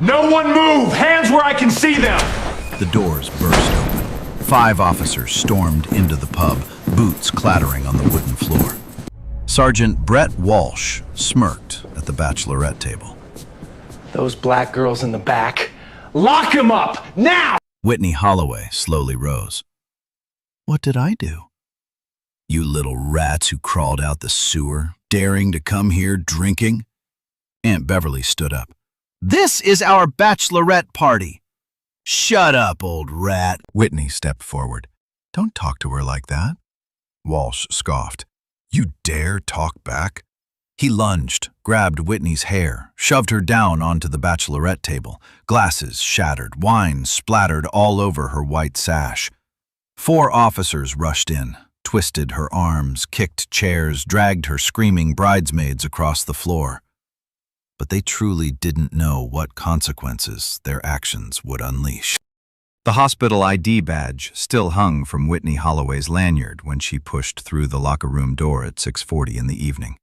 No one move! Hands where I can see them! The doors burst open. 5 officers stormed into the pub, boots clattering on the wooden floor. Sergeant Brett Walsh smirked at the Bachelorette table. Those black girls in the back. Lock them up! Now! Whitney Holloway slowly rose. What did I do? You little rats who crawled out the sewer, daring to come here drinking? Aunt Beverly stood up. This is our Bachelorette party. Shut up, old rat. Whitney stepped forward. Don't talk to her like that. Walsh scoffed. You dare talk back? He lunged, grabbed Whitney's hair, shoved her down onto the Bachelorette table. Glasses shattered, wine splattered all over her white sash. 4 officers rushed in, twisted her arms, kicked chairs, dragged her screaming bridesmaids across the floor. But they truly didn't know what consequences their actions would unleash. The hospital ID badge still hung from Whitney Holloway's lanyard when she pushed through the locker room door at 6:40 in the evening.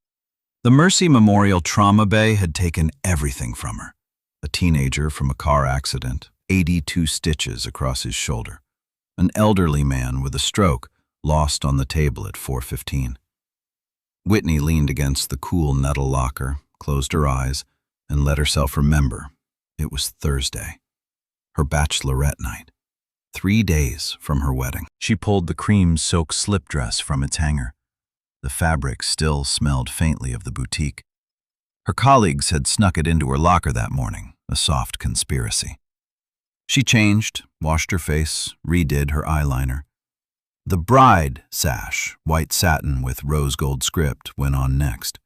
The Mercy Memorial Trauma Bay had taken everything from her. A teenager from a car accident, 82 stitches across his shoulder. An elderly man with a stroke lost on the table at 4:15. Whitney leaned against the cool metal locker, closed her eyes, and let herself remember it was Thursday, her bachelorette night, 3 days from her wedding. She pulled the cream silk slip dress from its hanger. The fabric still smelled faintly of the boutique. Her colleagues had snuck it into her locker that morning, a soft conspiracy. She changed, washed her face, redid her eyeliner. The bride sash, white satin with rose gold script, went on next.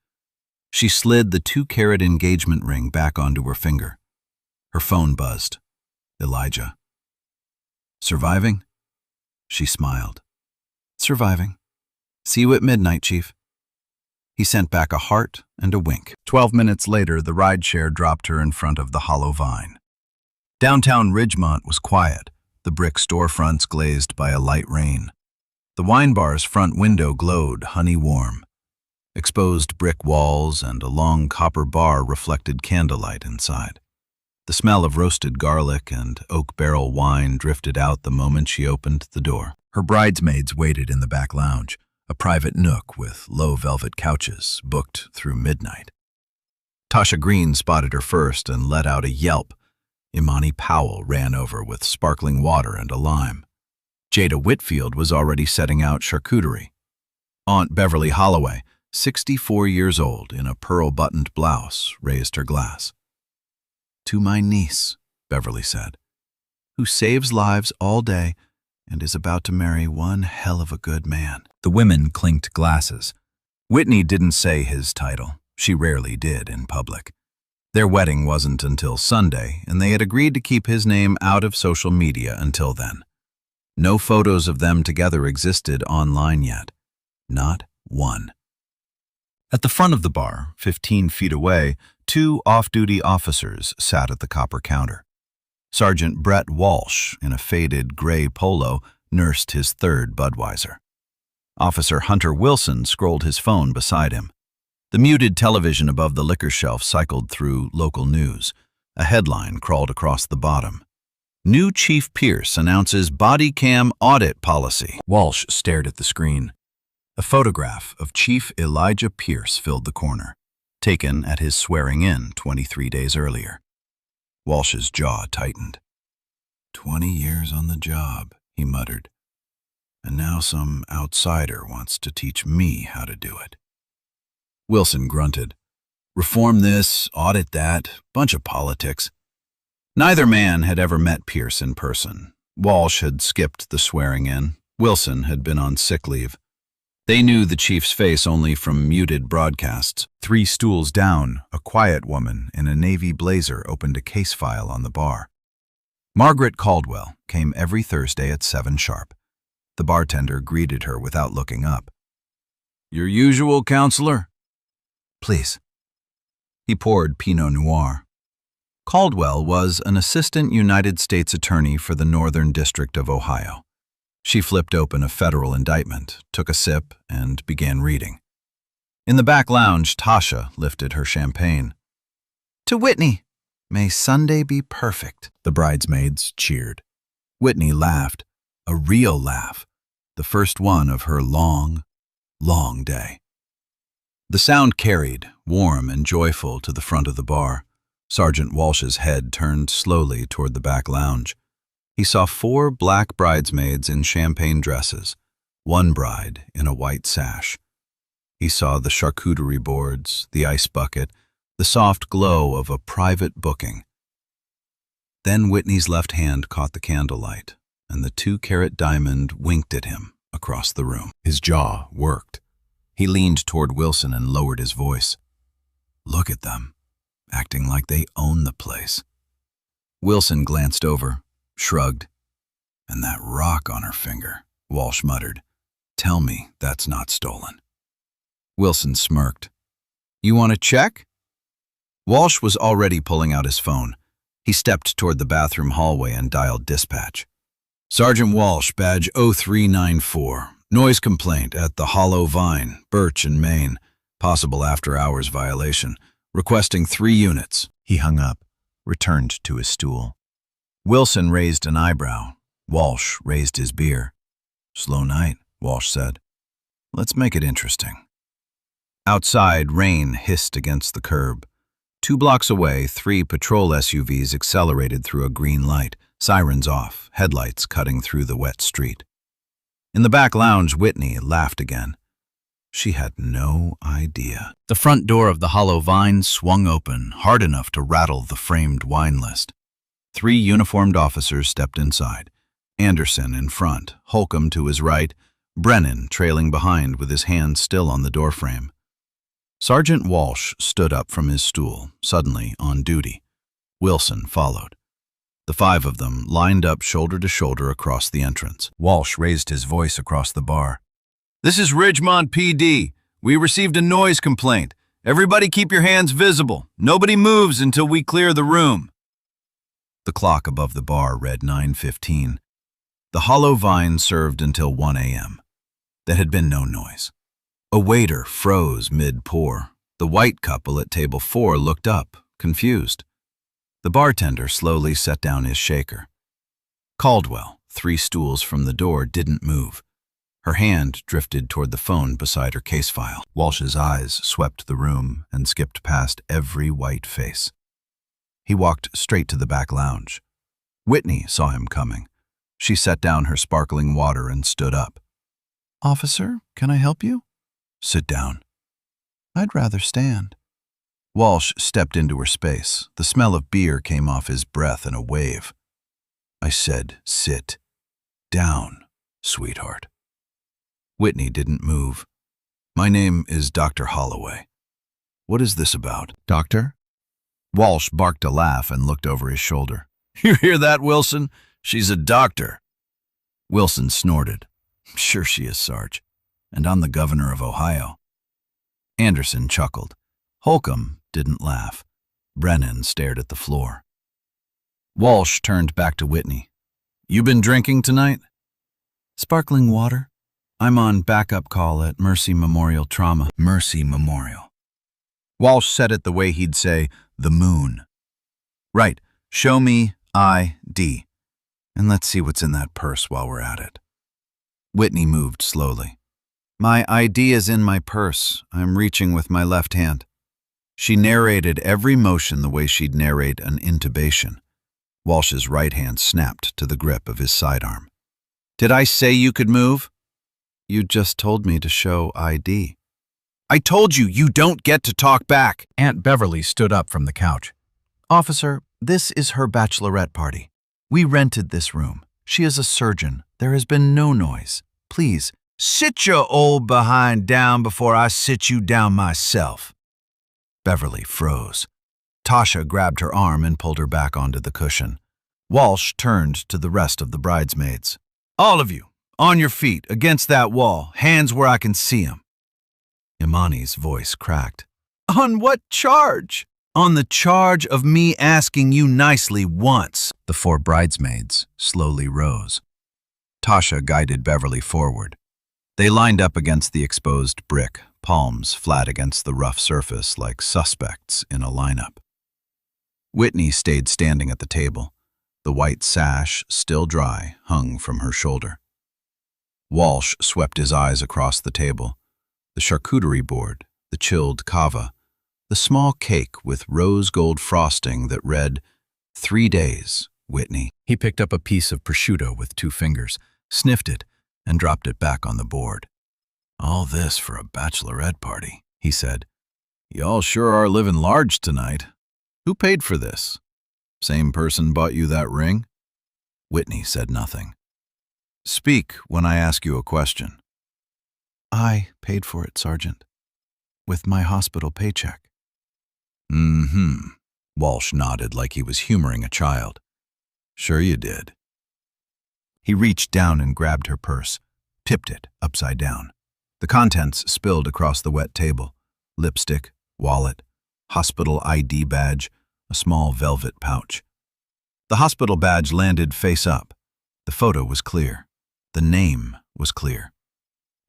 She slid the 2-carat engagement ring back onto her finger. Her phone buzzed. Elijah. Surviving? She smiled. Surviving. See you at midnight, Chief. He sent back a heart and a wink. 12 minutes later, the rideshare dropped her in front of the Hollow Vine. Downtown Ridgemont was quiet, the brick storefronts glazed by a light rain. The wine bar's front window glowed honey-warm. Exposed brick walls and a long copper bar reflected candlelight inside. The smell of roasted garlic and oak barrel wine drifted out the moment she opened the door. Her bridesmaids waited in the back lounge, a private nook with low velvet couches booked through midnight. Tasha Green spotted her first and let out a yelp. Imani Powell ran over with sparkling water and a lime. Jada Whitfield was already setting out charcuterie. Aunt Beverly Holloway, 64 years old, in a pearl-buttoned blouse, raised her glass. To my niece, Beverly said, who saves lives all day and is about to marry one hell of a good man. The women clinked glasses. Whitney didn't say his title. She rarely did in public. Their wedding wasn't until Sunday, and they had agreed to keep his name out of social media until then. No photos of them together existed online yet. Not one. At the front of the bar, 15 feet away, 2 off-duty officers sat at the copper counter. Sergeant Brett Walsh, in a faded gray polo, nursed his 3rd Budweiser. Officer Hunter Wilson scrolled his phone beside him. The muted television above the liquor shelf cycled through local news. A headline crawled across the bottom. New Chief Pierce announces body cam audit policy. Walsh stared at the screen. A photograph of Chief Elijah Pierce filled the corner, taken at his swearing-in 23 days earlier. Walsh's jaw tightened. 20 years on the job, he muttered. And now some outsider wants to teach me how to do it. Wilson grunted. Reform this, audit that, bunch of politics. Neither man had ever met Pierce in person. Walsh had skipped the swearing-in. Wilson had been on sick leave. They knew the chief's face only from muted broadcasts. 3 stools down, a quiet woman in a navy blazer opened a case file on the bar. Margaret Caldwell came every Thursday at 7 sharp. The bartender greeted her without looking up. Your usual counselor? Please. He poured Pinot Noir. Caldwell was an assistant United States attorney for the Northern District of Ohio. She flipped open a federal indictment, took a sip, and began reading. In the back lounge, Tasha lifted her champagne. To Whitney, May Sunday be perfect. The bridesmaids cheered. Whitney laughed, a real laugh, the first one of her long, long day. The sound carried, warm and joyful, to the front of the bar. Sergeant Walsh's head turned slowly toward the back lounge. He saw 4 black bridesmaids in champagne dresses, one bride in a white sash. He saw the charcuterie boards, the ice bucket, the soft glow of a private booking. Then Whitney's left hand caught the candlelight, and the 2-carat diamond winked at him across the room. His jaw worked. He leaned toward Wilson and lowered his voice. Look at them, acting like they own the place. Wilson glanced over, shrugged. And that rock on her finger, Walsh muttered. Tell me that's not stolen. Wilson smirked. You want to check? Walsh was already pulling out his phone. He stepped toward the bathroom hallway and dialed dispatch. Sergeant Walsh, badge 0394. Noise complaint at the Hollow Vine, Birch and Maine. Possible after-hours violation. Requesting 3 units. He hung up, returned to his stool. Wilson raised an eyebrow. Walsh raised his beer. Slow night, Walsh said. Let's make it interesting. Outside, rain hissed against the curb. 2 blocks away, 3 patrol SUVs accelerated through a green light, sirens off, headlights cutting through the wet street. In the back lounge, Whitney laughed again. She had no idea. The front door of the Hollow Vine swung open, hard enough to rattle the framed wine list. 3 uniformed officers stepped inside. Anderson in front, Holcomb to his right, Brennan trailing behind with his hand still on the doorframe. Sergeant Walsh stood up from his stool, suddenly on duty. Wilson followed. The 5 of them lined up shoulder to shoulder across the entrance. Walsh raised his voice across the bar. This is Ridgemont PD. We received a noise complaint. Everybody keep your hands visible. Nobody moves until we clear the room. The clock above the bar read 9:15. The Hollow Vine served until 1 a.m. There had been no noise. A waiter froze mid-pour. The white couple at table 4 looked up, confused. The bartender slowly set down his shaker. Caldwell, 3 stools from the door, didn't move. Her hand drifted toward the phone beside her case file. Walsh's eyes swept the room and skipped past every white face. He walked straight to the back lounge. Whitney saw him coming. She set down her sparkling water and stood up. Officer, can I help you? Sit down. I'd rather stand. Walsh stepped into her space. The smell of beer came off his breath in a wave. I said, sit down, sweetheart. Whitney didn't move. My name is Dr. Holloway. What is this about? Doctor? Walsh barked a laugh and looked over his shoulder. You hear that, Wilson? She's a doctor. Wilson snorted. Sure she is, Sarge. And I'm the governor of Ohio. Anderson chuckled. Holcomb didn't laugh. Brennan stared at the floor. Walsh turned back to Whitney. You been drinking tonight? Sparkling water. I'm on backup call at Mercy Memorial Trauma. Mercy Memorial. Walsh said it the way he'd say, the moon. Right. Show me ID. And let's see what's in that purse while we're at it. Whitney moved slowly. My ID is in my purse. I'm reaching with my left hand. She narrated every motion the way she'd narrate an intubation. Walsh's right hand snapped to the grip of his sidearm. Did I say you could move? You just told me to show ID. I told you, you don't get to talk back. Aunt Beverly stood up from the couch. Officer, this is her bachelorette party. We rented this room. She is a surgeon. There has been no noise. Please, sit your old behind down before I sit you down myself. Beverly froze. Tasha grabbed her arm and pulled her back onto the cushion. Walsh turned to the rest of the bridesmaids. All of you, on your feet, against that wall, hands where I can see 'em. Imani's voice cracked. On what charge? On the charge of me asking you nicely once. The 4 bridesmaids slowly rose. Tasha guided Beverly forward. They lined up against the exposed brick, palms flat against the rough surface like suspects in a lineup. Whitney stayed standing at the table. The white sash, still dry, hung from her shoulder. Walsh swept his eyes across the table. The charcuterie board, the chilled kava, the small cake with rose gold frosting that read, 3 days, Whitney. He picked up a piece of prosciutto with 2 fingers, sniffed it, and dropped it back on the board. "All this for a bachelorette party," he said. "Y'all sure are living large tonight. Who paid for this? Same person bought you that ring?" Whitney said nothing. "Speak when I ask you a question." "I paid for it, Sergeant. With my hospital paycheck." "Mm-hmm." Walsh nodded like he was humoring a child. "Sure you did." He reached down and grabbed her purse, tipped it upside down. The contents spilled across the wet table. Lipstick, wallet, hospital ID badge, a small velvet pouch. The hospital badge landed face up. The photo was clear. The name was clear.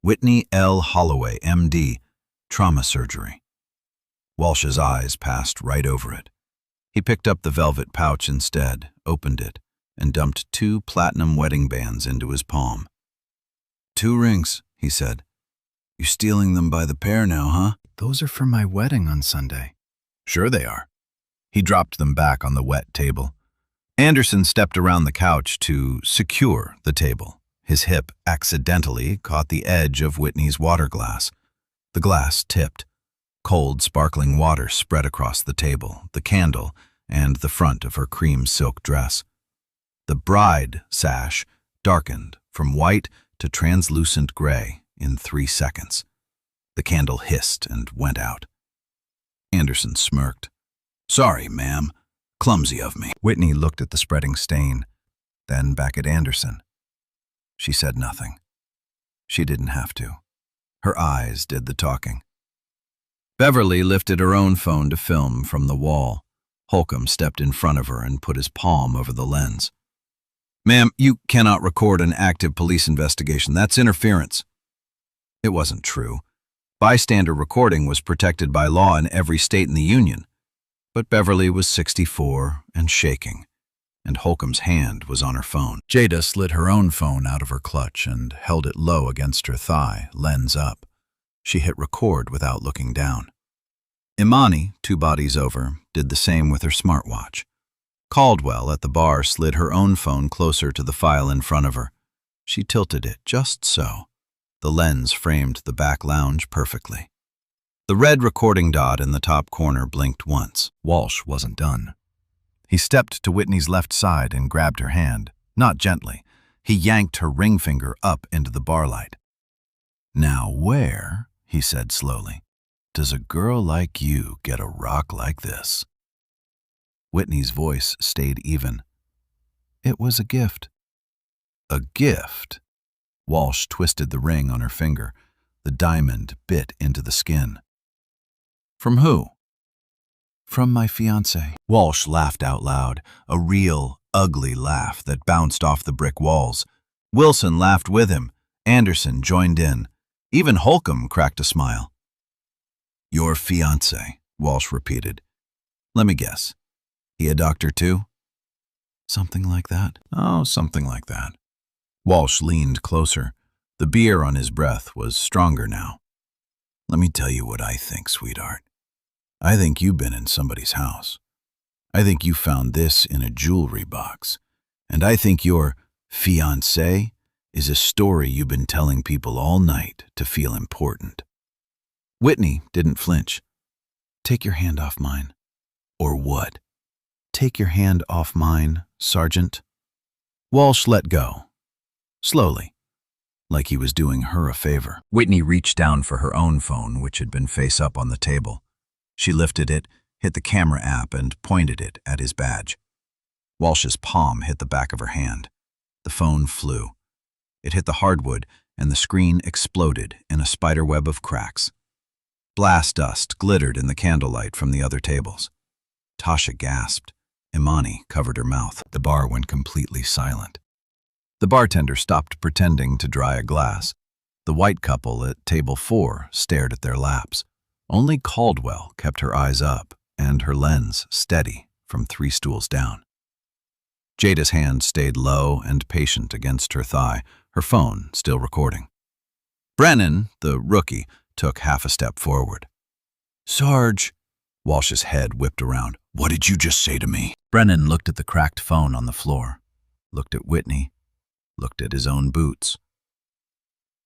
Whitney L. Holloway, M.D., trauma surgery. Walsh's eyes passed right over it. He picked up the velvet pouch instead, opened it, and dumped 2 platinum wedding bands into his palm. "2 rings," he said. "You stealing them by the pair now, huh?" "Those are for my wedding on Sunday." "Sure they are." He dropped them back on the wet table. Anderson stepped around the couch to secure the table. His hip accidentally caught the edge of Whitney's water glass. The glass tipped. Cold, sparkling water spread across the table, the candle, and the front of her cream silk dress. The bride sash darkened from white to translucent gray in 3 seconds. The candle hissed and went out. Anderson smirked. "Sorry, ma'am. Clumsy of me." Whitney looked at the spreading stain, then back at Anderson. She said nothing. She didn't have to. Her eyes did the talking. Beverly lifted her own phone to film from the wall. Holcomb stepped in front of her and put his palm over the lens. "Ma'am, you cannot record an active police investigation. That's interference." It wasn't true. Bystander recording was protected by law in every state in the Union. But Beverly was 64 and shaking, and Holcomb's hand was on her phone. Jada slid her own phone out of her clutch and held it low against her thigh, lens up. She hit record without looking down. Imani, 2 bodies over, did the same with her smartwatch. Caldwell at the bar slid her own phone closer to the file in front of her. She tilted it just so. The lens framed the back lounge perfectly. The red recording dot in the top corner blinked once. Walsh wasn't done. He stepped to Whitney's left side and grabbed her hand, not gently. He yanked her ring finger up into the bar light. "Now where," he said slowly, "does a girl like you get a rock like this?" Whitney's voice stayed even. "It was a gift." "A gift?" Walsh twisted the ring on her finger. The diamond bit into the skin. "From who?" "From my fiancé." Walsh laughed out loud, a real, ugly laugh that bounced off the brick walls. Wilson laughed with him. Anderson joined in. Even Holcomb cracked a smile. "Your fiancé," Walsh repeated. "Let me guess. He a doctor too?" "Something like that." "Oh, something like that." Walsh leaned closer. The beer on his breath was stronger now. "Let me tell you what I think, sweetheart. I think you've been in somebody's house. I think you found this in a jewelry box. And I think your fiancé is a story you've been telling people all night to feel important." Whitney didn't flinch. "Take your hand off mine." "Or what?" "Take your hand off mine, Sergeant." Walsh let go. Slowly, like he was doing her a favor. Whitney reached down for her own phone, which had been face up on the table. She lifted it, hit the camera app, and pointed it at his badge. Walsh's palm hit the back of her hand. The phone flew. It hit the hardwood, and the screen exploded in a spiderweb of cracks. Blast dust glittered in the candlelight from the other tables. Tasha gasped. Imani covered her mouth. The bar went completely silent. The bartender stopped pretending to dry a glass. The white couple at table 4 stared at their laps. Only Caldwell kept her eyes up and her lens steady from 3 stools down. Jada's hand stayed low and patient against her thigh, her phone still recording. Brennan, the rookie, took half a step forward. "Sarge," Walsh's head whipped around. "What did you just say to me?" Brennan looked at the cracked phone on the floor, looked at Whitney, looked at his own boots.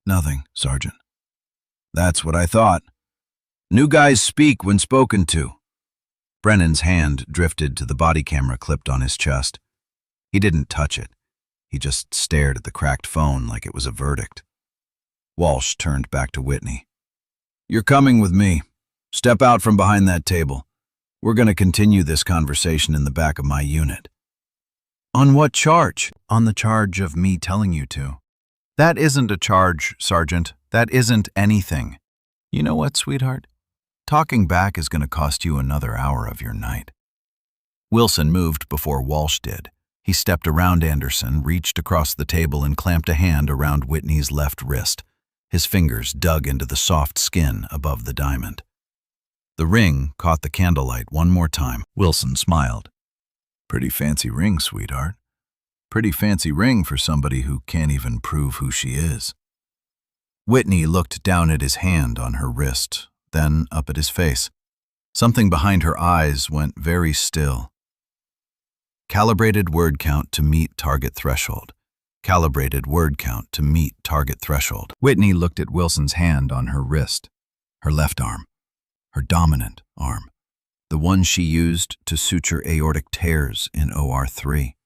"Nothing, Sergeant." "That's what I thought. New guys speak when spoken to." Brennan's hand drifted to the body camera clipped on his chest. He didn't touch it. He just stared at the cracked phone like it was a verdict. Walsh turned back to Whitney. "You're coming with me. Step out from behind that table. We're going to continue this conversation in the back of my unit." "On what charge?" "On the charge of me telling you to." "That isn't a charge, Sergeant. That isn't anything. You know what, sweetheart? Talking back is going to cost you another hour of your night." Wilson moved before Walsh did. He stepped around Anderson, reached across the table, and clamped a hand around Whitney's left wrist. His fingers dug into the soft skin above the diamond. The ring caught the candlelight one more time. Wilson smiled. "Pretty fancy ring, sweetheart. Pretty fancy ring for somebody who can't even prove who she is." Whitney looked down at his hand on her wrist, then up at his face. Something behind her eyes went very still. Calibrated word count to meet target threshold. Calibrated word count to meet target threshold. Whitney looked at Wilson's hand on her wrist, her left arm, her dominant arm, the one she used to suture aortic tears in OR3.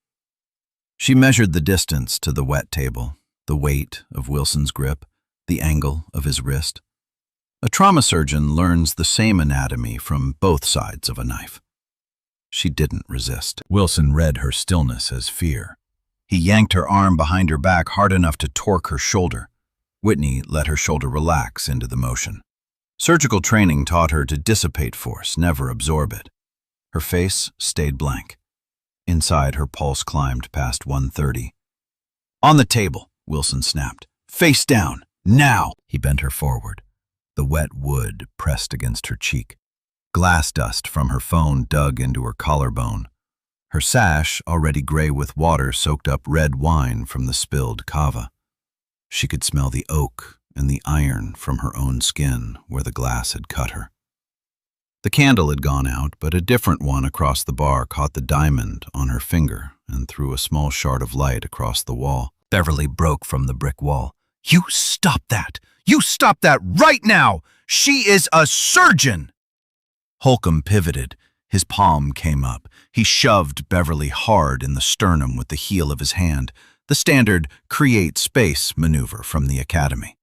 She measured the distance to the wet table, the weight of Wilson's grip, the angle of his wrist. A trauma surgeon learns the same anatomy from both sides of a knife. She didn't resist. Wilson read her stillness as fear. He yanked her arm behind her back hard enough to torque her shoulder. Whitney let her shoulder relax into the motion. Surgical training taught her to dissipate force, never absorb it. Her face stayed blank. Inside, her pulse climbed past 130. "On the table," Wilson snapped. "Face down, now!" He bent her forward. The wet wood pressed against her cheek. Glass dust from her phone dug into her collarbone. Her sash, already gray with water, soaked up red wine from the spilled cava. She could smell the oak and the iron from her own skin where the glass had cut her. The candle had gone out, but a different one across the bar caught the diamond on her finger and threw a small shard of light across the wall. Beverly broke from the brick wall. "You stop that! You stop that right now! She is a surgeon!" Holcomb pivoted. His palm came up. He shoved Beverly hard in the sternum with the heel of his hand, the standard create space maneuver from the academy.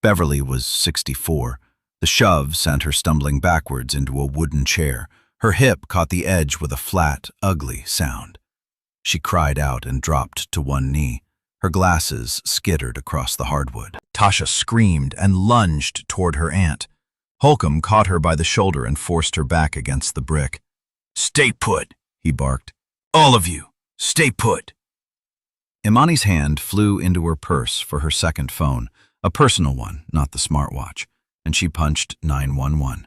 Beverly was 64. The shove sent her stumbling backwards into a wooden chair. Her hip caught the edge with a flat, ugly sound. She cried out and dropped to one knee. Her glasses skittered across the hardwood. Tasha screamed and lunged toward her aunt. Holcomb caught her by the shoulder and forced her back against the brick. "Stay put," he barked. "All of you, stay put." Imani's hand flew into her purse for her second phone, a personal one, not the smartwatch, and she punched 911.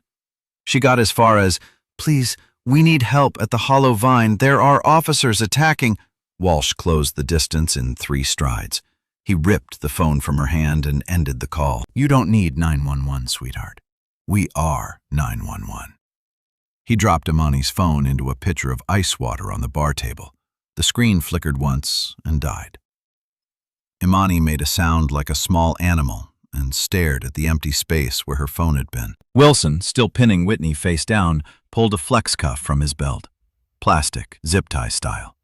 She got as far as, "Please, we need help at the Hollow Vine. There are officers attacking." Walsh closed the distance in 3 strides. He ripped the phone from her hand and ended the call. "You don't need 911, sweetheart. We are 911. He dropped Imani's phone into a pitcher of ice water on the bar table. The screen flickered once and died. Imani made a sound like a small animal and stared at the empty space where her phone had been. Wilson, still pinning Whitney face down, pulled a flex cuff from his belt. Plastic, zip tie style.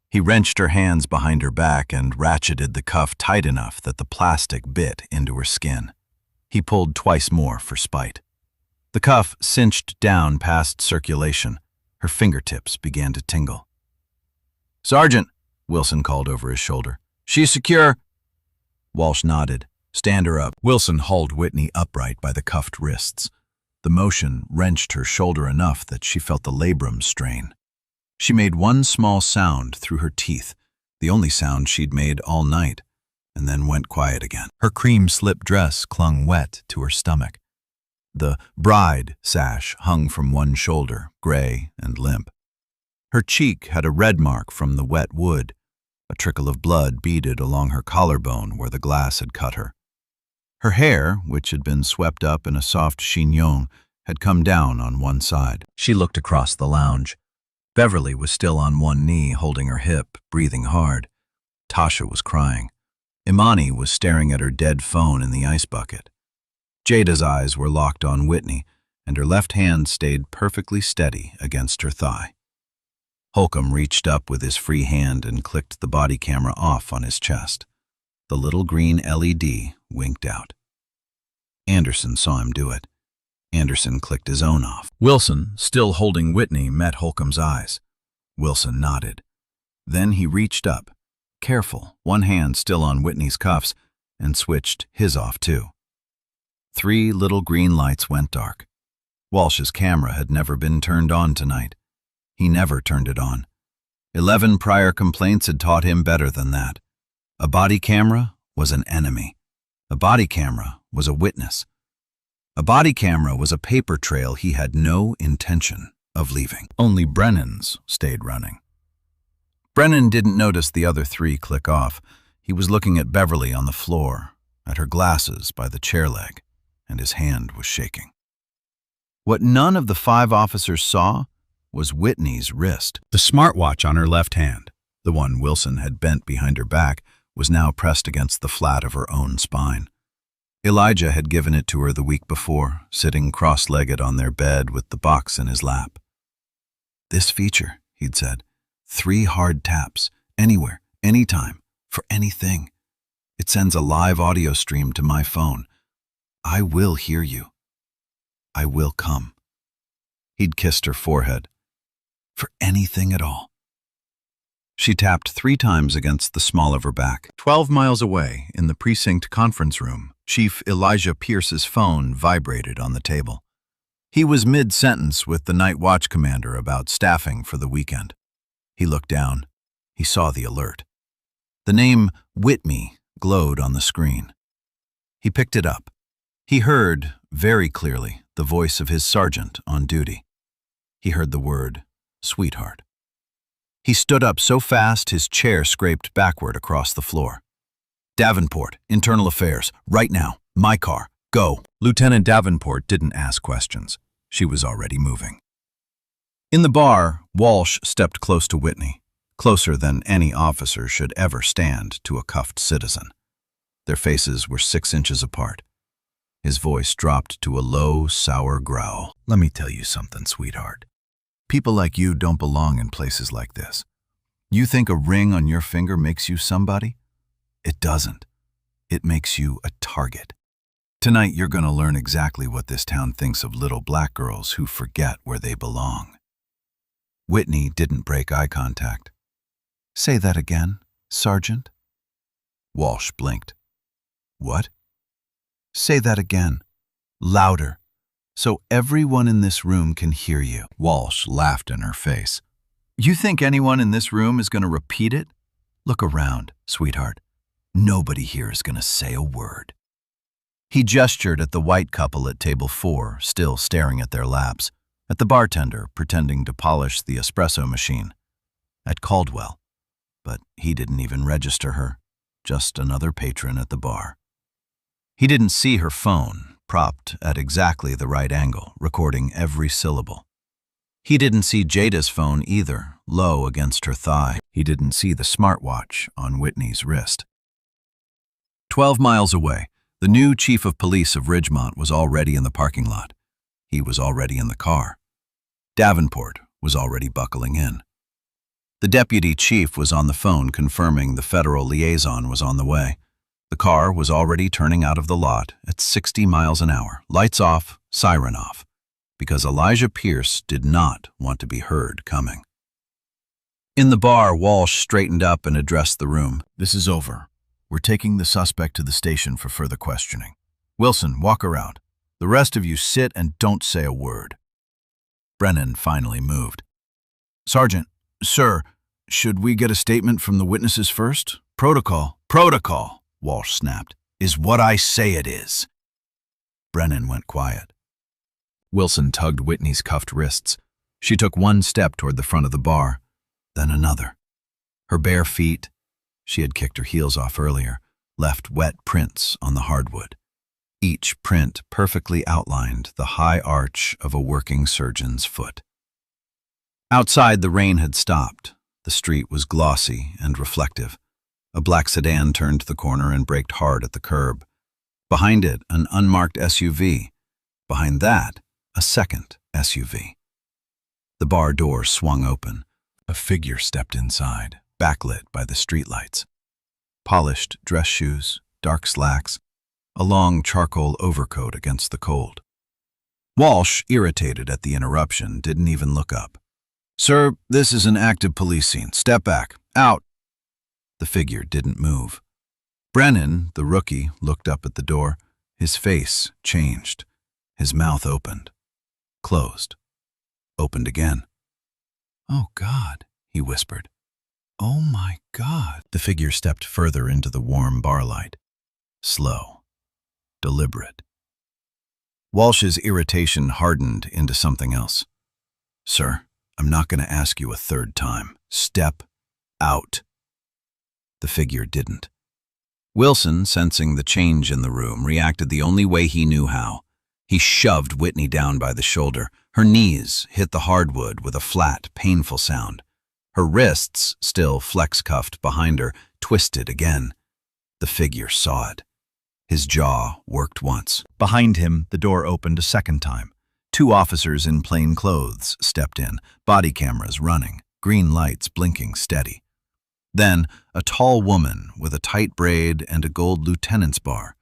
He wrenched her hands behind her back and ratcheted the cuff tight enough that the plastic bit into her skin. He pulled twice more for spite. The cuff cinched down past circulation. Her fingertips began to tingle. "Sergeant," Wilson called over his shoulder. "She's secure." Walsh nodded. "Stand her up." Wilson hauled Whitney upright by the cuffed wrists. The motion wrenched her shoulder enough that she felt the labrum strain. She made one small sound through her teeth, the only sound she'd made all night, and then went quiet again. Her cream slip dress clung wet to her stomach. The bride sash hung from one shoulder, gray and limp. Her cheek had a red mark from the wet wood. A trickle of blood beaded along her collarbone where the glass had cut her. Her hair, which had been swept up in a soft chignon, had come down on one side. She looked across the lounge. Beverly was still on one knee, holding her hip, breathing hard. Tasha was crying. Imani was staring at her dead phone in the ice bucket. Jada's eyes were locked on Whitney, and her left hand stayed perfectly steady against her thigh. Holcomb reached up with his free hand and clicked the body camera off on his chest. The little green LED winked out. Anderson saw him do it. Anderson clicked his own off. Wilson, still holding Whitney, met Holcomb's eyes. Wilson nodded. Then he reached up, careful, one hand still on Whitney's cuffs, and switched his off too. 3 little green lights went dark. Walsh's camera had never been turned on tonight. He never turned it on. 11 prior complaints had taught him better than that. A body camera was an enemy. A body camera was a witness. A body camera was a paper trail he had no intention of leaving. Only Brennan's stayed running. Brennan didn't notice the other 3 click off. He was looking at Beverly on the floor, at her glasses by the chair leg, and his hand was shaking. What none of the 5 officers saw was Whitney's wrist. The smartwatch on her left hand, the one Wilson had bent behind her back, was now pressed against the flat of her own spine. Elijah had given it to her the week before, sitting cross-legged on their bed with the box in his lap. "This feature," he'd said, 3 hard taps, anywhere, anytime, for anything. It sends a live audio stream to my phone. I will hear you. I will come." He'd kissed her forehead. For anything at all. She tapped 3 times against the small of her back. 12 miles away, in the precinct conference room, Chief Elijah Pierce's phone vibrated on the table. He was mid-sentence with the night watch commander about staffing for the weekend. He looked down. He saw the alert. The name Whitney glowed on the screen. He picked it up. He heard, very clearly, the voice of his sergeant on duty. He heard the word, "sweetheart." He stood up so fast his chair scraped backward across the floor. "Davenport, Internal Affairs, right now, my car, go." Lieutenant Davenport didn't ask questions. She was already moving. In the bar, Walsh stepped close to Whitney, closer than any officer should ever stand to a cuffed citizen. Their faces were 6 inches apart. His voice dropped to a low, sour growl. "Let me tell you something, sweetheart. People like you don't belong in places like this. You think a ring on your finger makes you somebody? It doesn't. It makes you a target. Tonight you're going to learn exactly what this town thinks of little black girls who forget where they belong." Whitney didn't break eye contact. "Say that again, Sergeant." Walsh blinked. "What?" "Say that again. Louder. So everyone in this room can hear you." Walsh laughed in her face. "You think anyone in this room is going to repeat it? Look around, sweetheart. Nobody here is going to say a word." He gestured at the white couple at table 4, still staring at their laps, at the bartender pretending to polish the espresso machine, at Caldwell. But he didn't even register her, just another patron at the bar. He didn't see her phone, propped at exactly the right angle, recording every syllable. He didn't see Jada's phone either, low against her thigh. He didn't see the smartwatch on Whitney's wrist. 12 miles away, the new chief of police of Ridgemont was already in the parking lot. He was already in the car. Davenport was already buckling in. The deputy chief was on the phone confirming the federal liaison was on the way. The car was already turning out of the lot at 60 miles an hour, lights off, siren off, because Elijah Pierce did not want to be heard coming. In the bar, Walsh straightened up and addressed the room. "This is over. We're taking the suspect to the station for further questioning. Wilson, walk around. The rest of you sit and don't say a word." Brennan finally moved. "Sergeant, sir, should we get a statement from the witnesses first? Protocol." "Protocol," Walsh snapped, "is what I say it is." Brennan went quiet. Wilson tugged Whitney's cuffed wrists. She took one step toward the front of the bar. then another. Her bare feet, she had kicked her heels off earlier, left wet prints on the hardwood. Each print perfectly outlined the high arch of a working surgeon's foot. Outside, the rain had stopped. The street was glossy and reflective. A black sedan turned the corner and braked hard at the curb. Behind it, an unmarked SUV. Behind that, a second SUV. The bar door swung open. A figure stepped inside, backlit by the streetlights. Polished dress shoes, dark slacks, a long charcoal overcoat against the cold. Walsh, irritated at the interruption, didn't even look up. "Sir, this is an active police scene. Step back. Out." The figure didn't move. Brennan, the rookie, looked up at the door. His face changed. His mouth opened. Closed. Opened again. "Oh, God," he whispered. "Oh, my God." The figure stepped further into the warm bar light. Slow. Deliberate. Walsh's irritation hardened into something else. "Sir, I'm not going to ask you a third time. Step out." The figure didn't. Wilson, sensing the change in the room, reacted the only way he knew how. He shoved Whitney down by the shoulder. Her knees hit the hardwood with a flat, painful sound. Her wrists, still flex-cuffed behind her, twisted again. The figure saw it. His jaw worked once. Behind him, the door opened a second time. 2 officers in plain clothes stepped in, body cameras running, green lights blinking steady. Then, a tall woman with a tight braid and a gold lieutenant's bar.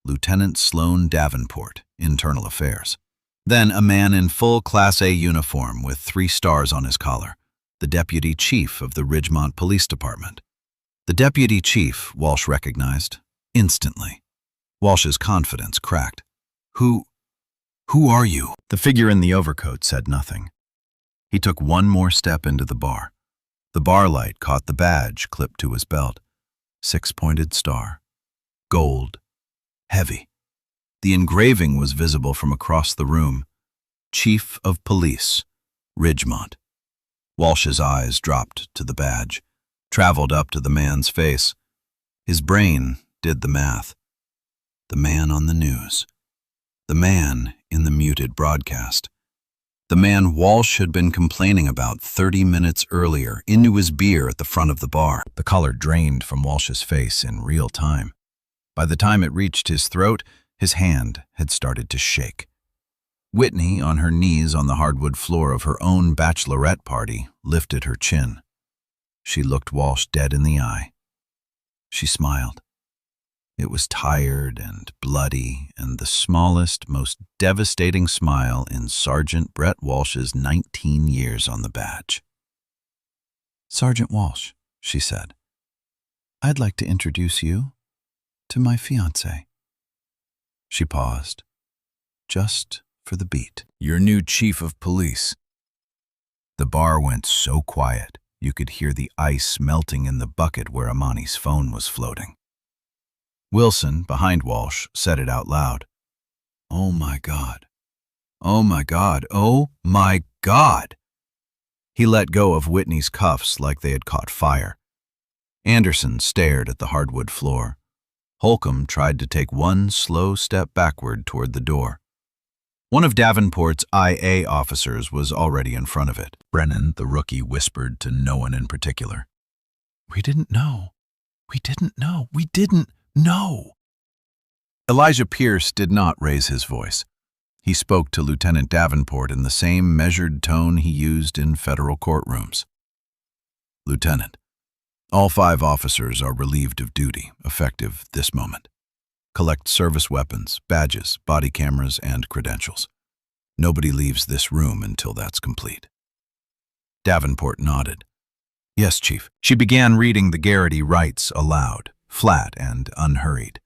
Lieutenant Sloan Davenport, Internal Affairs. Then a man in full Class A uniform with 3 stars on his collar, the deputy chief of the Ridgemont Police Department. The deputy chief, Walsh recognized, instantly. Walsh's confidence cracked. Who are you?" The figure in the overcoat said nothing. He took one more step into the bar. The bar light caught the badge clipped to his belt. 6-pointed star. Gold. Heavy. The engraving was visible from across the room. Chief of Police, Ridgemont. Walsh's eyes dropped to the badge, traveled up to the man's face. His brain did the math. The man on the news. The man in the muted broadcast. The man Walsh had been complaining about 30 minutes earlier, into his beer at the front of the bar. The color drained from Walsh's face in real time. By the time it reached his throat, his hand had started to shake. Whitney, on her knees on the hardwood floor of her own bachelorette party, lifted her chin. She looked Walsh dead in the eye. She smiled. It was tired and bloody, and the smallest, most devastating smile in Sergeant Brett Walsh's 19 years on the badge. "Sergeant Walsh," she said, "I'd like to introduce you to my fiancé." She paused, just for the beat. "Your new chief of police." The bar went so quiet, you could hear the ice melting in the bucket where Amani's phone was floating. Wilson, behind Walsh, said it out loud. "Oh my God. Oh my God. Oh my God." He let go of Whitney's cuffs like they had caught fire. Anderson stared at the hardwood floor. Holcomb tried to take one slow step backward toward the door. One of Davenport's IA officers was already in front of it. Brennan, the rookie, whispered to no one in particular. "We didn't know. We didn't know. We didn't know." Elijah Pierce did not raise his voice. He spoke to Lieutenant Davenport in the same measured tone he used in federal courtrooms. "Lieutenant, all 5 officers are relieved of duty, effective this moment. Collect service weapons, badges, body cameras, and credentials. Nobody leaves this room until that's complete." Davenport nodded. "Yes, Chief." She began reading the Garrity rights aloud, flat and unhurried.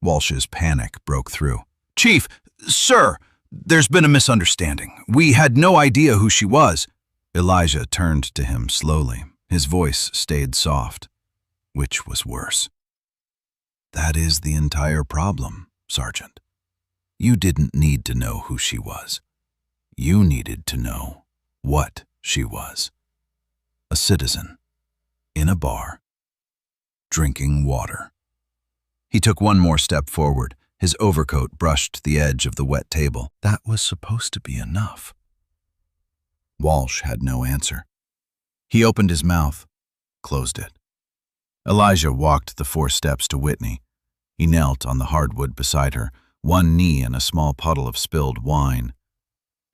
Walsh's panic broke through. "Chief, sir, there's been a misunderstanding. We had no idea who she was." Elijah turned to him slowly. His voice stayed soft, which was worse. "That is the entire problem, Sergeant. You didn't need to know who she was. You needed to know what she was." a citizen, in a bar, drinking water. He took one more step forward. His overcoat brushed the edge of the wet table. That was supposed to be enough. Walsh had no answer. He opened his mouth, closed it. Elijah walked the 4 steps to Whitney. He knelt on the hardwood beside her, one knee in a small puddle of spilled wine.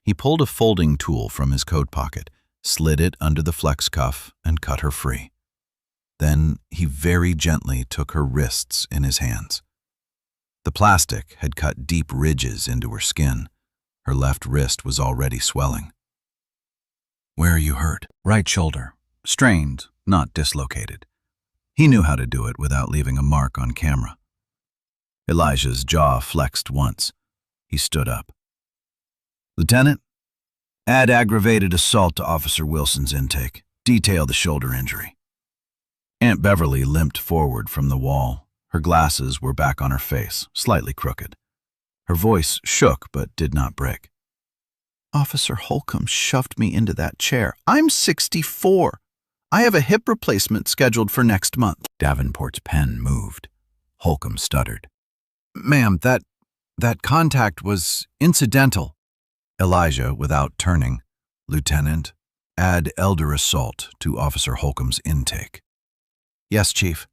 He pulled a folding tool from his coat pocket, slid it under the flex cuff, and cut her free. Then he very gently took her wrists in his hands. The plastic had cut deep ridges into her skin. Her left wrist was already swelling. "Where are you hurt?" "Right shoulder. Strained, not dislocated." He knew how to do it without leaving a mark on camera. Elijah's jaw flexed once. He stood up. "Lieutenant, add aggravated assault to Officer Wilson's intake. Detail the shoulder injury." Aunt Beverly limped forward from the wall. Her glasses were back on her face, slightly crooked. Her voice shook but did not break. "Officer Holcomb shoved me into that chair. I'm 64. I have a hip replacement scheduled for next month." Davenport's pen moved. Holcomb stuttered. "Ma'am, that contact was incidental." Elijah, without turning, "Lieutenant, add elder assault to Officer Holcomb's intake." "Yes, Chief."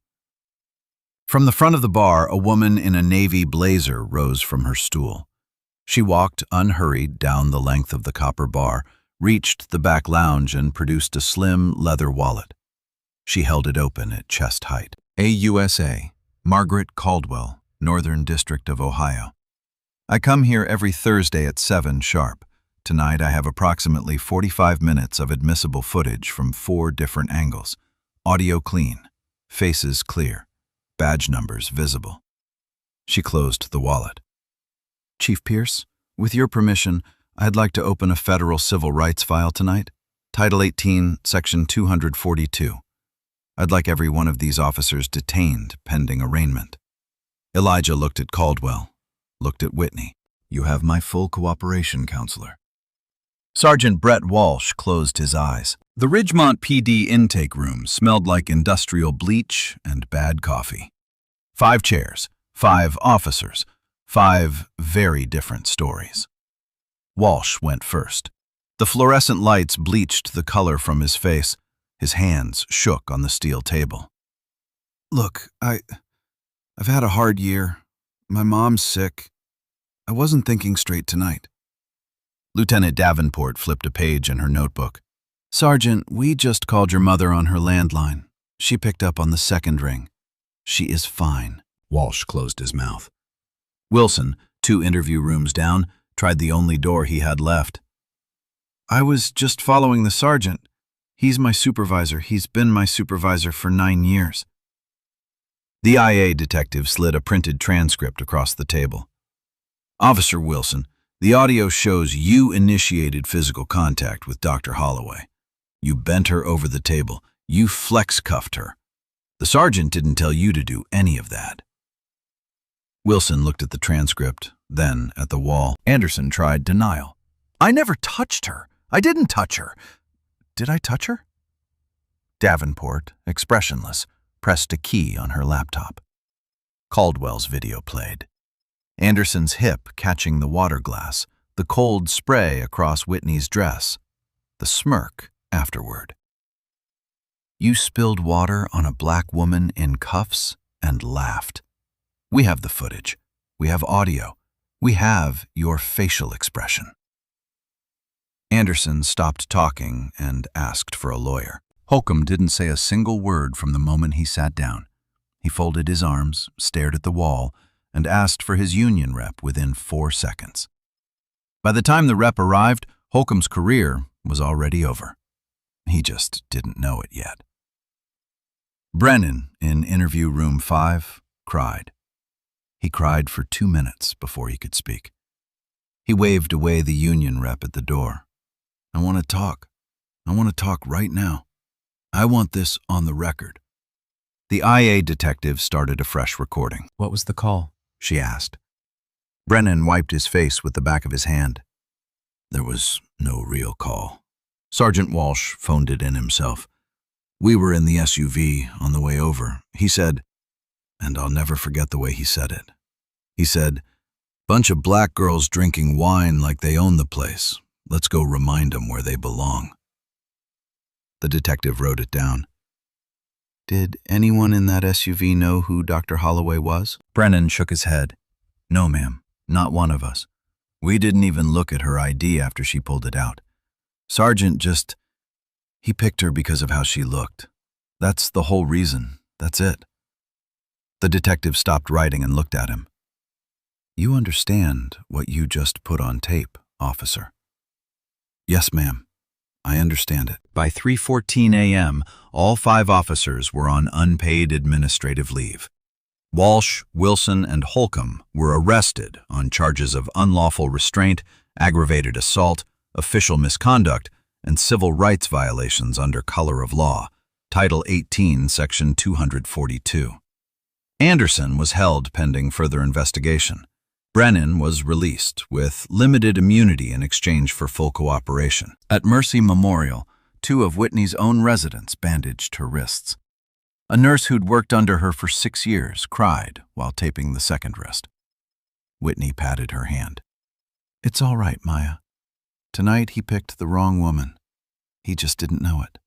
From the front of the bar, a woman in a navy blazer rose from her stool. She walked unhurried down the length of the copper bar, reached the back lounge, and produced a slim leather wallet. She held it open at chest height. "AUSA, Margaret Caldwell, Northern District of Ohio. I come here every Thursday at 7 sharp. Tonight I have approximately 45 minutes of admissible footage from 4 different angles. Audio clean, faces clear, badge numbers visible." She closed the wallet. "Chief Pierce, with your permission, I'd like to open a federal civil rights file tonight. Title 18, Section 242. I'd like every one of these officers detained pending arraignment." Elijah looked at Caldwell, looked at Whitney. "You have my full cooperation, Counselor." Sergeant Brett Walsh closed his eyes. The Ridgemont PD intake room smelled like industrial bleach and bad coffee. 5 chairs, 5 officers, 5 very different stories. Walsh went first. The fluorescent lights bleached the color from his face. His hands shook on the steel table. "Look, I've had a hard year. My mom's sick. I wasn't thinking straight tonight." Lieutenant Davenport flipped a page in her notebook. "Sergeant, we just called your mother on her landline. She picked up on the 2nd ring. She is fine." Walsh closed his mouth. Wilson, 2 interview rooms down, tried the only door he had left. "I was just following the sergeant. He's my supervisor. He's been my supervisor for 9 years. The IA detective slid a printed transcript across the table. "Officer Wilson, the audio shows you initiated physical contact with Dr. Holloway. You bent her over the table. You flex-cuffed her. The sergeant didn't tell you to do any of that." Wilson looked at the transcript, then at the wall. Anderson tried denial. "I never touched her. I didn't touch her. Did I touch her?" Davenport, expressionless, pressed a key on her laptop. Caldwell's video played. Anderson's hip catching the water glass, the cold spray across Whitney's dress, the smirk afterward. "You spilled water on a black woman in cuffs and laughed. We have the footage. We have audio. We have your facial expression." Anderson stopped talking and asked for a lawyer. Holcomb didn't say a single word from the moment he sat down. He folded his arms, stared at the wall, and asked for his union rep within 4 seconds. By the time the rep arrived, Holcomb's career was already over. He just didn't know it yet. Brennan, in interview room 5, cried. He cried for 2 minutes before he could speak. He waved away the union rep at the door. "I want to talk. I want to talk right now. I want this on the record." The IA detective started a fresh recording. "What was the call?" she asked. Brennan wiped his face with the back of his hand. "There was no real call. Sergeant Walsh phoned it in himself. We were in the SUV on the way over. He said, and I'll never forget the way he said it. He said, "Bunch of black girls drinking wine like they own the place. Let's go remind them where they belong." The detective wrote it down. Did anyone in that SUV know who Dr. Holloway was? Brennan shook his head. No, ma'am, not one of us. We didn't even look at her ID after she pulled it out. Sergeant he picked her because of how she looked. That's the whole reason. That's it. The detective stopped writing and looked at him. You understand what you just put on tape, officer? Yes, ma'am. I understand it. By 3:14 a.m., all 5 officers were on unpaid administrative leave. Walsh, Wilson, and Holcomb were arrested on charges of unlawful restraint, aggravated assault, official misconduct, and civil rights violations under color of law, Title 18, Section 242. Anderson was held pending further investigation. Brennan was released with limited immunity in exchange for full cooperation. At Mercy Memorial, 2 of Whitney's own residents bandaged her wrists. A nurse who'd worked under her for 6 years cried while taping the second wrist. Whitney patted her hand. It's all right, Maya. Tonight he picked the wrong woman. He just didn't know it.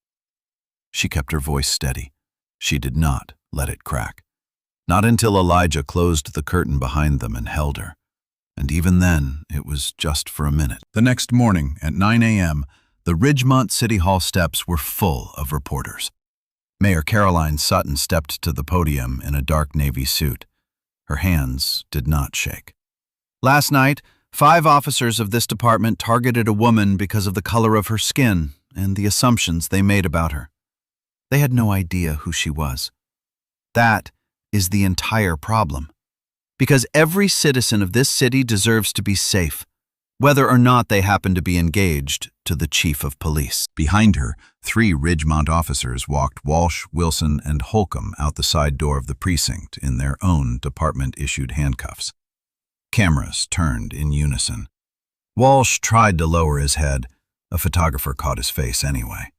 She kept her voice steady. She did not let it crack. Not until Elijah closed the curtain behind them and held her. And even then, it was just for a minute. The next morning, at 9 a.m., the Ridgemont City Hall steps were full of reporters. Mayor Caroline Sutton stepped to the podium in a dark navy suit. Her hands did not shake. Last night, 5 officers of this department targeted a woman because of the color of her skin and the assumptions they made about her. They had no idea who she was. That is the entire problem. Because every citizen of this city deserves to be safe, whether or not they happen to be engaged to the chief of police. Behind her, 3 Ridgemont officers walked Walsh, Wilson, and Holcomb out the side door of the precinct in their own department-issued handcuffs. Cameras turned in unison. Walsh tried to lower his head. A photographer caught his face anyway.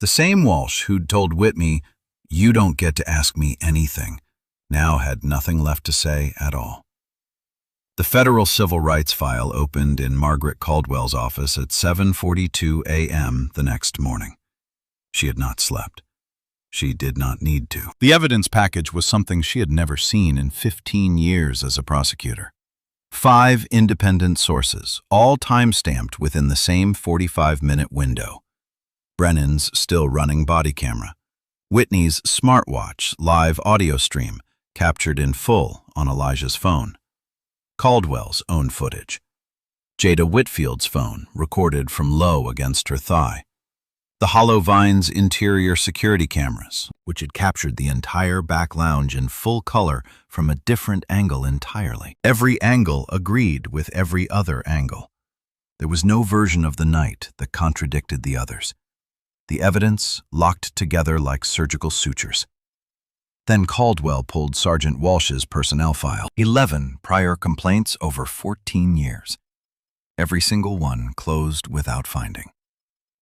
The same Walsh who'd told Whitney, "You don't get to ask me anything," now had nothing left to say at all. The federal civil rights file opened in Margaret Caldwell's office at 7:42 a.m. the next morning. She had not slept. She did not need to. The evidence package was something she had never seen in 15 years as a prosecutor. 5 independent sources, all time-stamped within the same 45-minute window. Brennan's still running body camera. Whitney's smartwatch live audio stream, captured in full on Elijah's phone. Caldwell's own footage. Jada Whitfield's phone, recorded from low against her thigh. The Hollow Vines interior security cameras, which had captured the entire back lounge in full color from a different angle entirely. Every angle agreed with every other angle. There was no version of the night that contradicted the others. The evidence locked together like surgical sutures. Then Caldwell pulled Sergeant Walsh's personnel file. 11 prior complaints over 14 years. Every single one closed without finding.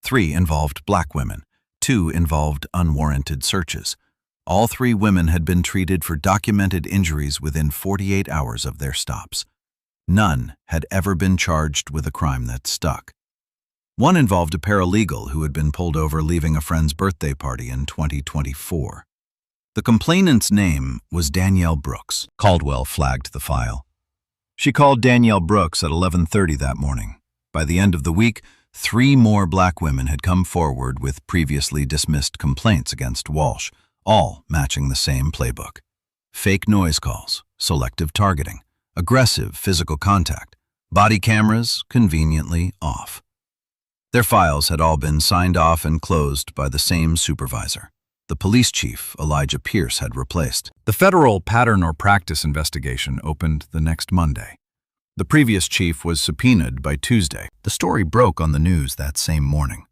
3 involved black women. 2 involved unwarranted searches. All 3 women had been treated for documented injuries within 48 hours of their stops. None had ever been charged with a crime that stuck. 1 involved a paralegal who had been pulled over leaving a friend's birthday party in 2024. The complainant's name was Danielle Brooks. Caldwell flagged the file. She called Danielle Brooks at 11:30 that morning. By the end of the week, 3 more black women had come forward with previously dismissed complaints against Walsh, all matching the same playbook. Fake noise calls, selective targeting, aggressive physical contact, body cameras conveniently off. Their files had all been signed off and closed by the same supervisor. The police chief, Elijah Pierce, had replaced. The federal pattern or practice investigation opened the next Monday. The previous chief was subpoenaed by Tuesday. The story broke on the news that same morning.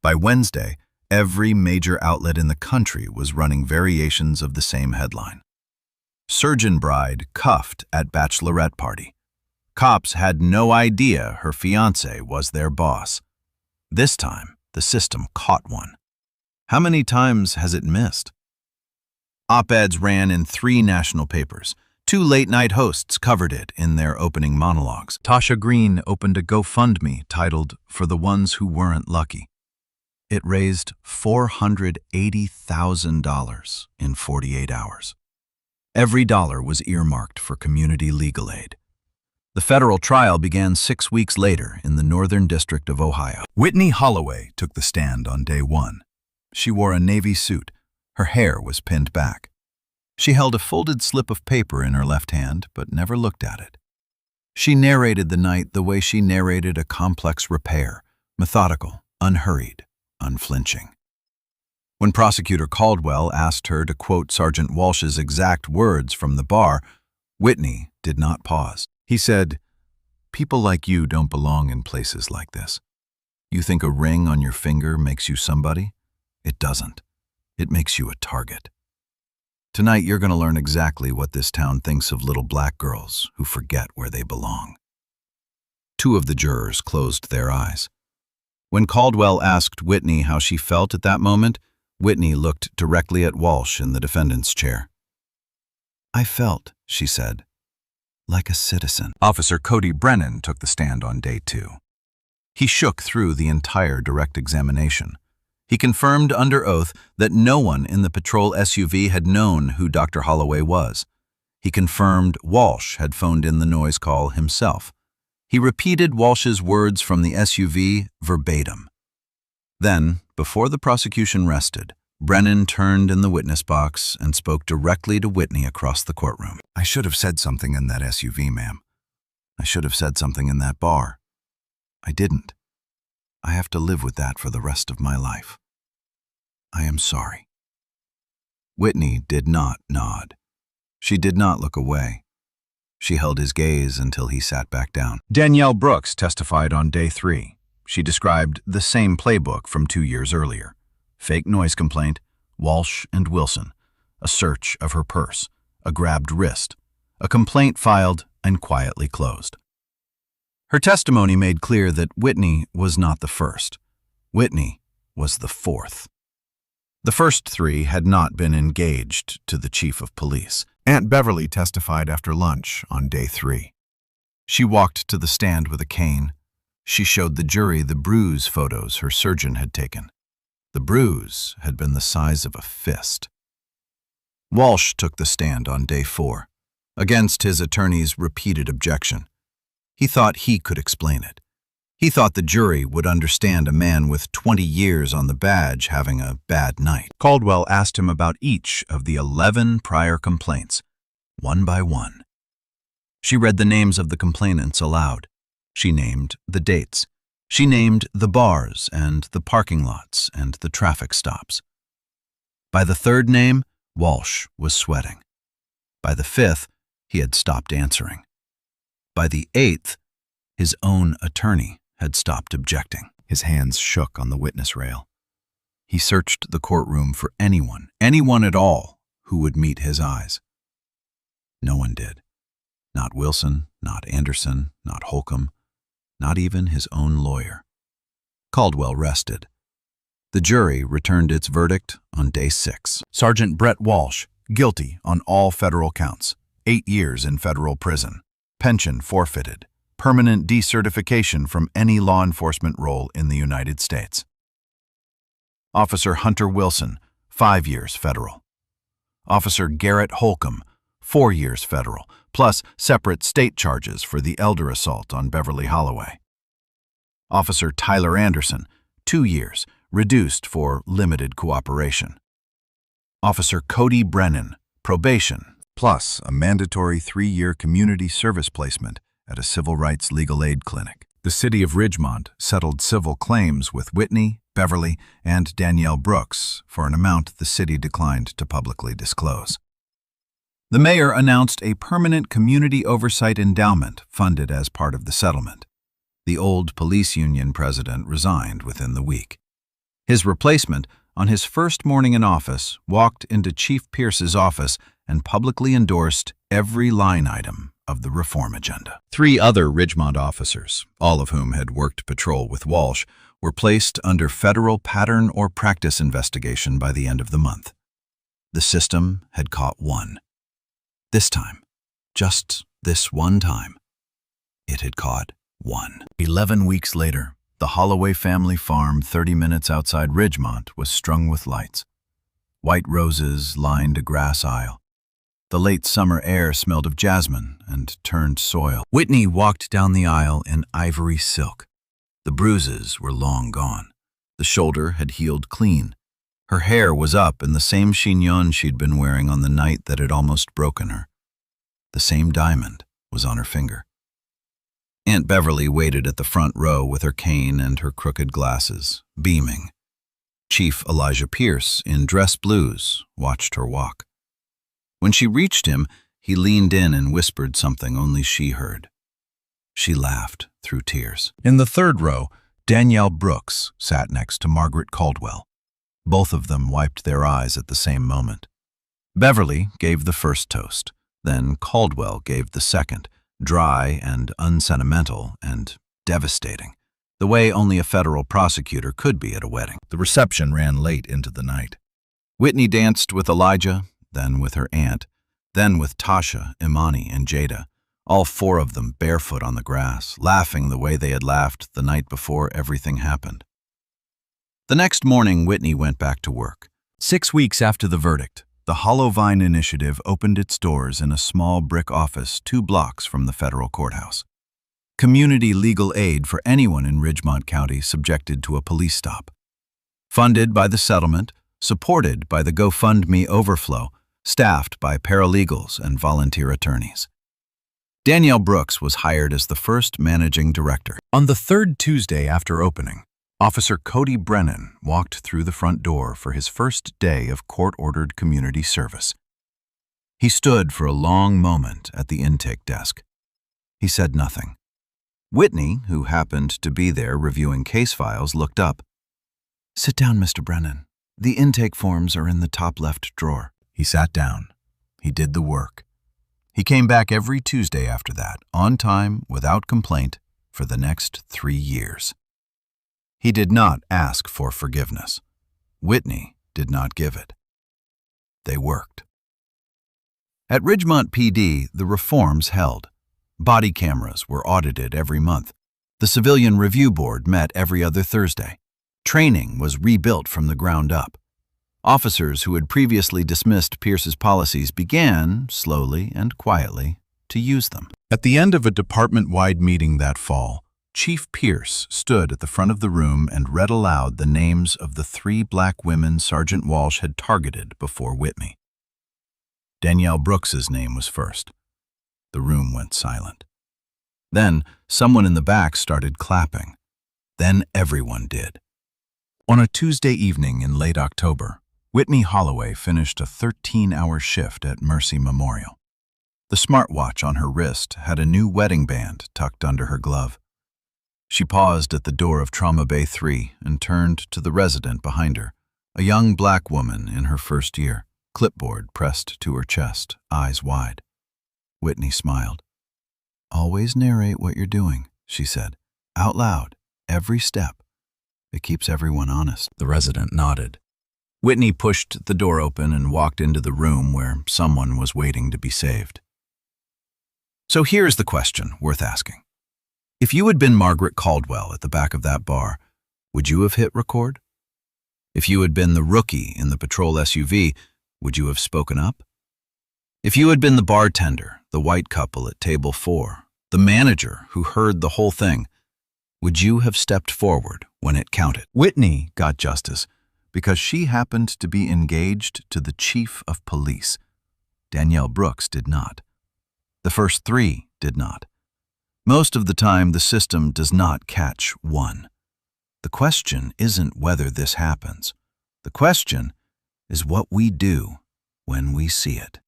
By Wednesday, every major outlet in the country was running variations of the same headline. Surgeon bride cuffed at Bachelorette party. Cops had no idea her fiancé was their boss. This time, the system caught one. How many times has it missed? Op-eds ran in 3 national papers. 2 late-night hosts covered it in their opening monologues. Tasha Green opened a GoFundMe titled "For the Ones Who Weren't Lucky." It raised $480,000 in 48 hours. Every dollar was earmarked for community legal aid. The federal trial began 6 weeks later in the Northern District of Ohio. Whitney Holloway took the stand on day 1. She wore a navy suit. Her hair was pinned back. She held a folded slip of paper in her left hand, but never looked at it. She narrated the night the way she narrated a complex repair, methodical, unhurried, unflinching. When Prosecutor Caldwell asked her to quote Sergeant Walsh's exact words from the bar, Whitney did not pause. He said, "People like you don't belong in places like this. You think a ring on your finger makes you somebody? It doesn't. It makes you a target. Tonight you're going to learn exactly what this town thinks of little black girls who forget where they belong." 2 of the jurors closed their eyes. When Caldwell asked Whitney how she felt at that moment, Whitney looked directly at Walsh in the defendant's chair. "I felt," she said, "like a citizen." Officer Cody Brennan took the stand on day 2. He shook through the entire direct examination. He confirmed under oath that no one in the patrol SUV had known who Dr. Holloway was. He confirmed Walsh had phoned in the noise call himself. He repeated Walsh's words from the SUV verbatim. Then, before the prosecution rested, Brennan turned in the witness box and spoke directly to Whitney across the courtroom. "I should have said something in that SUV, ma'am. I should have said something in that bar. I didn't. I have to live with that for the rest of my life. I am sorry." Whitney did not nod. She did not look away. She held his gaze until he sat back down. Danielle Brooks testified on day 3. She described the same playbook from 2 years earlier. Fake noise complaint, Walsh and Wilson, a search of her purse, a grabbed wrist, a complaint filed and quietly closed. Her testimony made clear that Whitney was not the first. Whitney was the 4th. The first 3 had not been engaged to the chief of police. Aunt Beverly testified after lunch on day 3. She walked to the stand with a cane. She showed the jury the bruise photos her surgeon had taken. The bruise had been the size of a fist. Walsh took the stand on day 4, against his attorney's repeated objection. He thought he could explain it. He thought the jury would understand a man with 20 years on the badge having a bad night. Caldwell asked him about each of the 11 prior complaints, one by one. She read the names of the complainants aloud. She named the dates. She named the bars and the parking lots and the traffic stops. By the 3rd name, Walsh was sweating. By the 5th, he had stopped answering. By the 8th, his own attorney had stopped objecting. His hands shook on the witness rail. He searched the courtroom for anyone at all, who would meet his eyes. No one did. Not Wilson, not Anderson, not Holcomb, not even his own lawyer. Caldwell rested. The jury returned its verdict on day 6. Sergeant Brett Walsh, guilty on all federal counts, 8 years in federal prison, pension forfeited, permanent decertification from any law enforcement role in the United States. Officer Hunter Wilson, 5 years federal. Officer Garrett Holcomb, 4 years federal, plus separate state charges for the elder assault on Beverly Holloway. Officer Tyler Anderson, 2 years, reduced for limited cooperation. Officer Cody Brennan, probation, plus a mandatory 3-year community service placement at a civil rights legal aid clinic. The city of Ridgemont settled civil claims with Whitney, Beverly, and Danielle Brooks for an amount the city declined to publicly disclose. The mayor announced a permanent community oversight endowment funded as part of the settlement. The old police union president resigned within the week. His replacement, on his first morning in office, walked into Chief Pierce's office and publicly endorsed every line item of the reform agenda. 3 other Ridgemont officers, all of whom had worked patrol with Walsh, were placed under federal pattern or practice investigation by the end of the month. The system had caught one. This time, just this one time, it had caught one. 11 weeks later, the Holloway family farm 30 minutes outside Ridgemont was strung with lights. White roses lined a grass aisle. The late summer air smelled of jasmine and turned soil. Whitney walked down the aisle in ivory silk. The bruises were long gone. The shoulder had healed clean. Her hair was up in the same chignon she'd been wearing on the night that had almost broken her. The same diamond was on her finger. Aunt Beverly waited at the front row with her cane and her crooked glasses, beaming. Chief Elijah Pierce, in dress blues, watched her walk. When she reached him, he leaned in and whispered something only she heard. She laughed through tears. In the third row, Danielle Brooks sat next to Margaret Caldwell. Both of them wiped their eyes at the same moment. Beverly gave the first toast, then Caldwell gave the second, dry and unsentimental and devastating, the way only a federal prosecutor could be at a wedding. The reception ran late into the night. Whitney danced with Elijah, then with her aunt, then with Tasha, Imani, and Jada, all four of them barefoot on the grass, laughing the way they had laughed the night before everything happened. The next morning, Whitney went back to work. 6 weeks after the verdict, the Hollow Vine Initiative opened its doors in a small brick office 2 blocks from the federal courthouse. Community legal aid for anyone in Ridgemont County subjected to a police stop. Funded by the settlement, supported by the GoFundMe overflow, staffed by paralegals and volunteer attorneys. Danielle Brooks was hired as the first managing director. On the third Tuesday after opening, Officer Cody Brennan walked through the front door for his first day of court-ordered community service. He stood for a long moment at the intake desk. He said nothing. Whitney, who happened to be there reviewing case files, looked up. "Sit down, Mr. Brennan. The intake forms are in the top left drawer." He sat down. He did the work. He came back every Tuesday after that, on time, without complaint, for the next 3 years. He did not ask for forgiveness. Whitney did not give it. They worked. At Ridgemont PD, the reforms held. Body cameras were audited every month. The Civilian Review Board met every other Thursday. Training was rebuilt from the ground up. Officers who had previously dismissed Pierce's policies began, slowly and quietly, to use them. At the end of a department-wide meeting that fall, Chief Pierce stood at the front of the room and read aloud the names of the 3 black women Sergeant Walsh had targeted before Whitney. Danielle Brooks's name was first. The room went silent. Then someone in the back started clapping. Then everyone did. On a Tuesday evening in late October, Whitney Holloway finished a 13-hour shift at Mercy Memorial. The smartwatch on her wrist had a new wedding band tucked under her glove. She paused at the door of Trauma Bay 3 and turned to the resident behind her, a young black woman in her first year, clipboard pressed to her chest, eyes wide. Whitney smiled. "Always narrate what you're doing," she said, out loud, every step. "It keeps everyone honest." The resident nodded. Whitney pushed the door open and walked into the room where someone was waiting to be saved. So here's the question worth asking. If you had been Margaret Caldwell at the back of that bar, would you have hit record? If you had been the rookie in the patrol SUV, would you have spoken up? If you had been the bartender, the white couple at table 4, the manager who heard the whole thing, would you have stepped forward when it counted? Whitney got justice because she happened to be engaged to the chief of police. Danielle Brooks did not. The first 3 did not. Most of the time, the system does not catch one. The question isn't whether this happens. The question is what we do when we see it.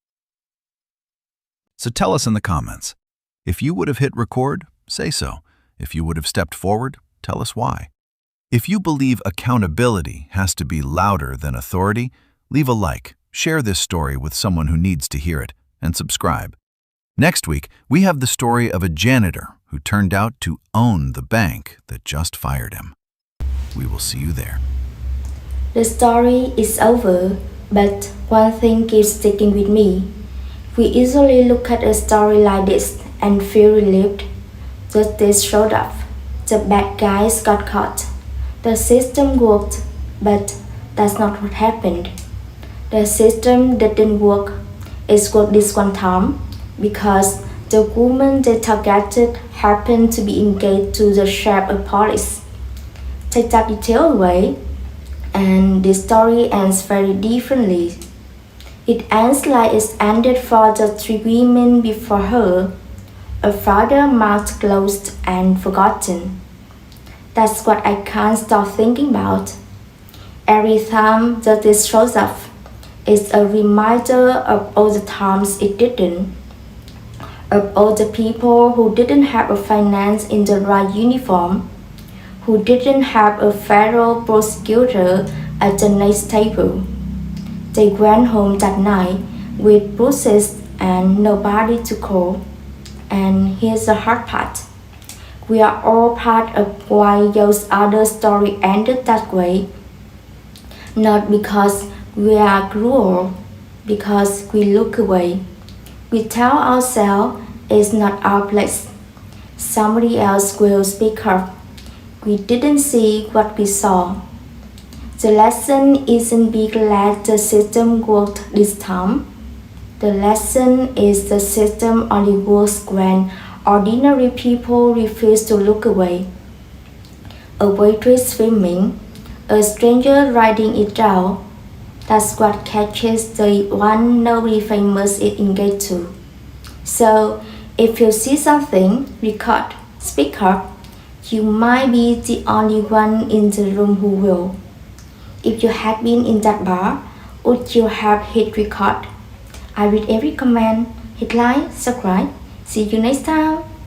So tell us in the comments. If you would have hit record, say so. If you would have stepped forward, tell us why. If you believe accountability has to be louder than authority, leave a like, share this story with someone who needs to hear it, and subscribe. Next week, we have the story of a janitor who turned out to own the bank that just fired him. We will see you there. The story is over, but one thing keeps sticking with me. We usually look at a story like this and feel relieved. Justice showed up. The bad guys got caught. The system worked, but that's not what happened. The system didn't work. It worked this one time because the woman they targeted happened to be engaged to the chief of police. Take that detail away, and the story ends very differently. It ends like it ended for the three women before her, a father marked closed and forgotten. That's what I can't stop thinking about. Every time that this shows up, it's a reminder of all the times it didn't, of all the people who didn't have a finance in the right uniform, who didn't have a federal prosecutor at the next table. They went home that night with bruises and nobody to call. And here's the hard part. We are all part of why those other stories ended that way. Not because we are cruel, because we look away. We tell ourselves it's not our place. Somebody else will speak up. We didn't see what we saw. The lesson isn't be glad the system worked this time. The lesson is the system only works when ordinary people refuse to look away. A waitress swimming, a stranger writing it down. That's what catches the one nobody famous is engaged to. So, if you see something, record, speak up. You might be the only one in the room who will. If you had been in that bar, would you have hit record? I read every comment. Hit like, subscribe. See you next time.